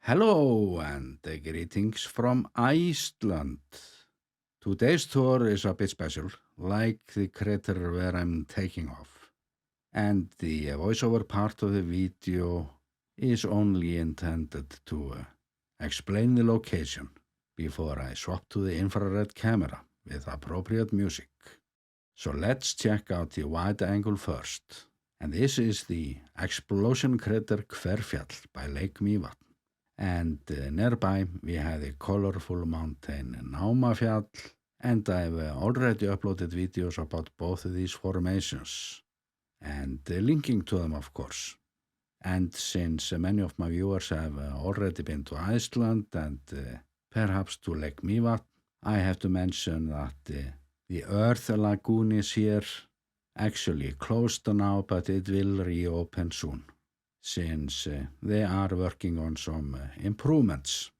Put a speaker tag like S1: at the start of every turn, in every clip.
S1: Hello and greetings from Iceland. Today's tour is a bit special, like the crater where I'm taking off. And the voiceover part of the video is only intended to explain the location before I swap to the infrared camera with appropriate music. So let's check out the wide angle first. And this is the explosion crater Hverfjall by Lake Mývatn. And nearby we have the colorful mountain Námafjall, and I've already uploaded videos about both of these formations, and linking to them, of course. And since many of my viewers have already been to Iceland and perhaps to Lake Mývatn, I have to mention that the Earth Lagoon is here, actually closed now, but it will reopen soon, since they are working on some improvements.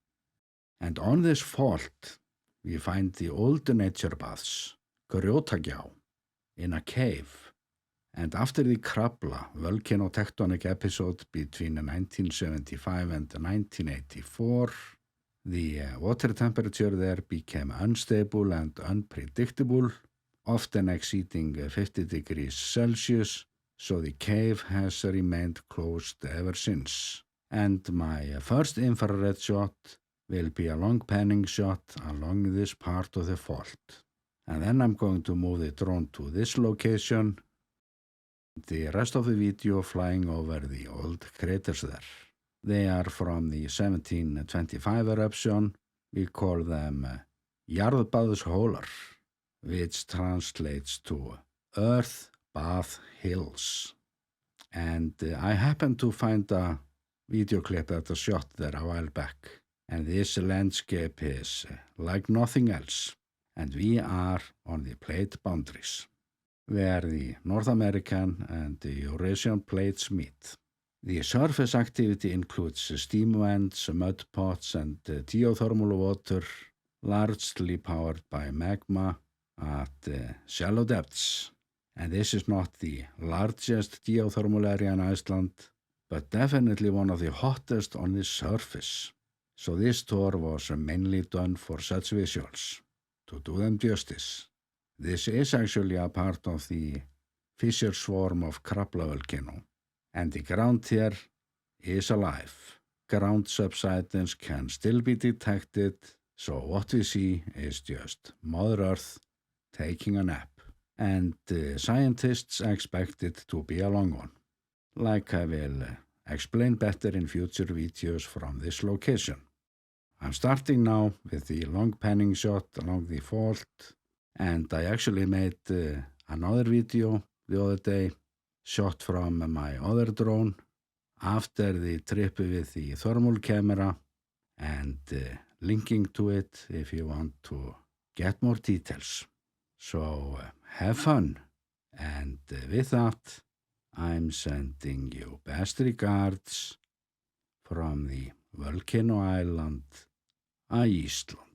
S1: And on this fault, we find the old nature baths, Grjótagjá, in a cave. And after the Krafla volcano-tectonic episode between 1975 and 1984, the water temperature there became unstable and unpredictable, often exceeding 50 degrees Celsius, so the cave has remained closed ever since. And my first infrared shot will be a long panning shot along this part of the fault. And then I'm going to move the drone to this location, the rest of the video flying over the old craters there. They are from the 1725 eruption. We call them Jarðbaðshólar, which translates to Earth Bath Hills. And I happened to find a video clip that was shot there a while back. And this landscape is like nothing else. And we are on the plate boundaries, where the North American and the Eurasian plates meet. The surface activity includes steam vents, mud pots, and geothermal water, largely powered by magma at shallow depths. And this is not the largest geothermal area in Iceland, but definitely one of the hottest on the surface. So this tour was mainly done for such visuals, to do them justice. This is actually a part of the fissure swarm of Krafla volcano, and the ground here is alive. Ground subsidence can still be detected, so what we see is just Mother Earth taking a nap. And scientists expect it to be a long one, like I will explain better in future videos from this location. I'm starting now with the long panning shot along the fault, and I actually made another video the other day, shot from my other drone after the trip with the thermal camera, and linking to it if you want to get more details. So have fun, and with that, I'm sending you best regards from the volcano island, Iceland.